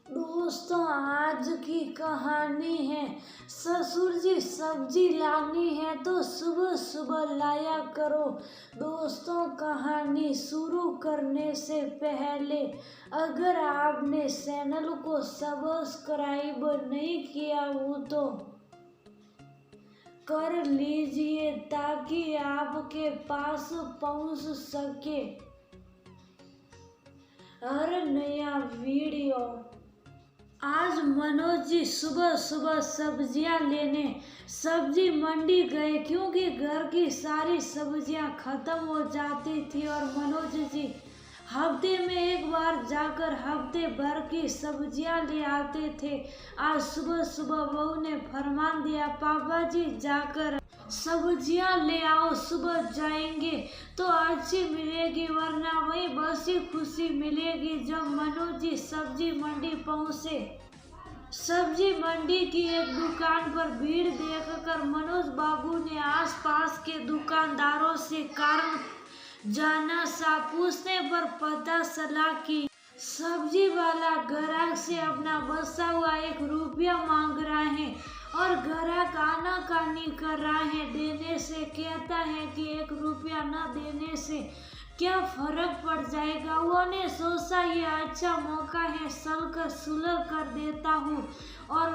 दोस्तों, आज की कहानी है। ससुर जी सब्जी लानी है तो सुबह सुबह लाया करो। दोस्तों, कहानी शुरू करने से पहले अगर आपने चैनल को सब्सक्राइब नहीं किया हो तो कर लीजिए ताकि आपके पास पहुंच सके हर नया वीडियो। आज मनोज जी सुबह सुबह सब्जियां लेने सब्जी मंडी गए क्योंकि घर की सारी सब्जियां खत्म हो जाती थी और मनोज जी हफ्ते में एक बार जाकर हफ्ते भर की सब्जियां ले आते थे। आज सुबह सुबह बहू ने फरमान दिया, पापा जी जाकर सब्जियां ले आओ, सुबह जाएंगे तो अच्छी मिलेगी वरना वही बसी खुशी मिलेगी। जब मनोज जी सब्जी मंडी पहुंचे, सब्जी मंडी की एक दुकान पर भीड़ देखकर मनोज बाबू ने आसपास के दुकानदारों से कारण जाना। सा पूछने पर पता चला कि सब्जी वाला ग्राहक से अपना बचा हुआ 1 रुपया मांग रहा है और ग्राहक आनाकानी कर रहा है। देने से कहता है कि 1 रुपया न देने से क्या फर्क पड़ जाएगा। उन्होंने सोचा ये अच्छा मौका है, चल कर सुलह कर देता हूँ और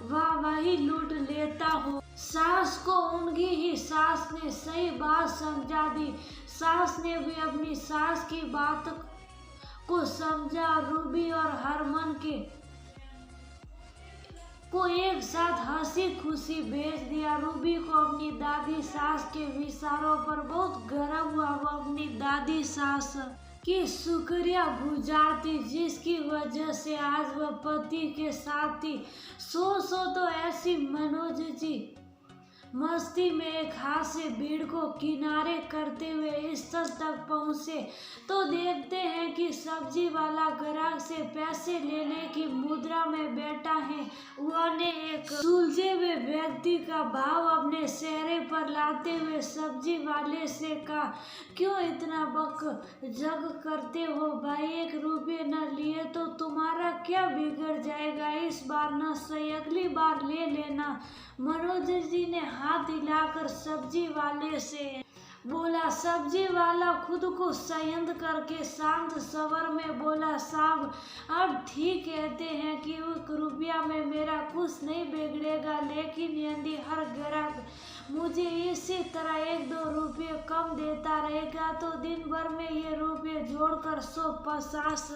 वही लूट लेता हूँ। सास को उनकी ही सास ने सही बात समझा दी। सास ने भी अपनी सास की बात को समझा। रूबी और हरमन को एक साथ हंसी खुशी भेज दिया। रूबी को अपनी दादी सास के विचारों पर बहुत गर्व हुआ। वो अपनी दादी सास की शुक्रिया गुजारती जिसकी वजह से आज वह पति के साथ थी। सो तो ऐसी मनोज जी मस्ती में एक हाथ से भीड़ को किनारे करते हुए स्थल तक पहुंचे तो देखते हैं कि सब्जी वाला ग्राहक से पैसे लेने की मुद्रा में बैठा है। उन्होंने एक सुलझे हुए व्यक्ति का भाव अपने चेहरे पर लाते हुए सब्जी वाले से कहा, क्यों इतना बक जग करते हो भाई, 1 रुपये न लिए तो तुम्हारा क्या बिगड़ जाएगा, इस बार न सही अगली बार ले लेना। मनोज जी ने हाथ हिलाकर सब्जी वाले से बोला। सब्जी वाला खुद को संयत करके शांत स्वर में बोला, साहब आप ठीक कहते हैं कि 1 रुपया में मेरा कुछ नहीं बिगड़ेगा, लेकिन यदि हर ग्राहक मुझे इसी तरह 1-2 रुपये कम देता रहेगा तो दिन भर में ये रुपये जोड़कर 150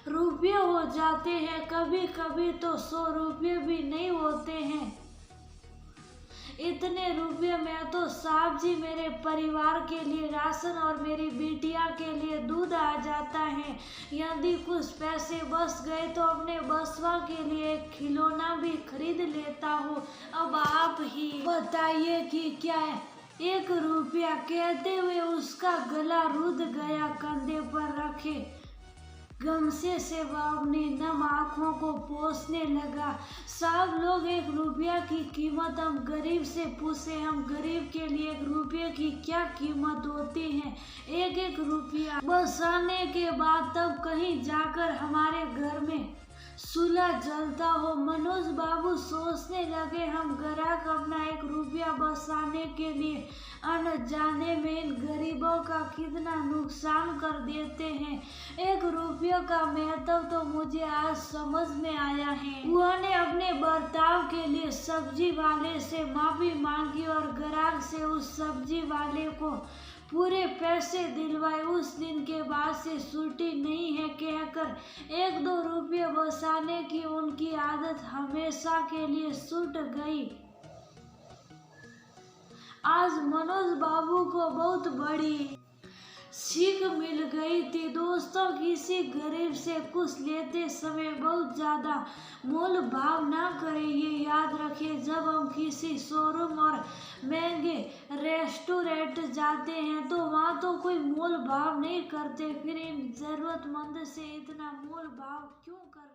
रुपये हो जाते हैं। कभी कभी तो 100 रुपये भी नहीं होते हैं। इतने रुपये में तो साहब जी मेरे परिवार के लिए राशन और मेरी बिटिया के लिए दूध आ जाता है। यदि कुछ पैसे बच गए तो अपने बसवा के लिए एक खिलौना भी खरीद लेता हूँ। अब आप ही बताइए कि क्या है 1 रुपया। कहते हुए उसका गला रुध गया। कंधे पर रखे गमछे से वह अपनी नम आँखों को पोंछने लगा। सब लोग 1 रुपया की कीमत हम गरीब से पूछे, हम गरीब के लिए 1 रुपये की क्या कीमत होती है। 1-1 रुपया बचाने के बाद तब कहीं जाकर हमारे घर में चूल्हा जलता हो। मनोज बाबू सोचने लगे, हम ग्राहक अपना 1 रुपया बचाने के लिए अनजाने में इन गरीबों का कितना नुकसान कर देते हैं। 1 रुपये का महत्व तो मुझे आज समझ में आया है। उन्होंने अपने बर्ताव के लिए सब्जी वाले से माफी मांगी और ग्राहक से उस सब्जी वाले को पूरे पैसे दिलवाए। उस दिन के बाद से छुट्टी नहीं है कहकर 1-2 रुपये बचाने की उनकी आदत हमेशा के लिए छूट गई। आज मनोज बाबू को बहुत बड़ी सीख मिल गई थी। दोस्तों, किसी गरीब से कुछ लेते समय बहुत ज़्यादा मोल भाव ना करें, ये याद रखें। जब हम किसी शोरूम और महंगे रेस्टोरेंट जाते हैं तो वहाँ तो कोई मोल भाव नहीं करते, फिर इन ज़रूरतमंद से इतना मोल भाव क्यों कर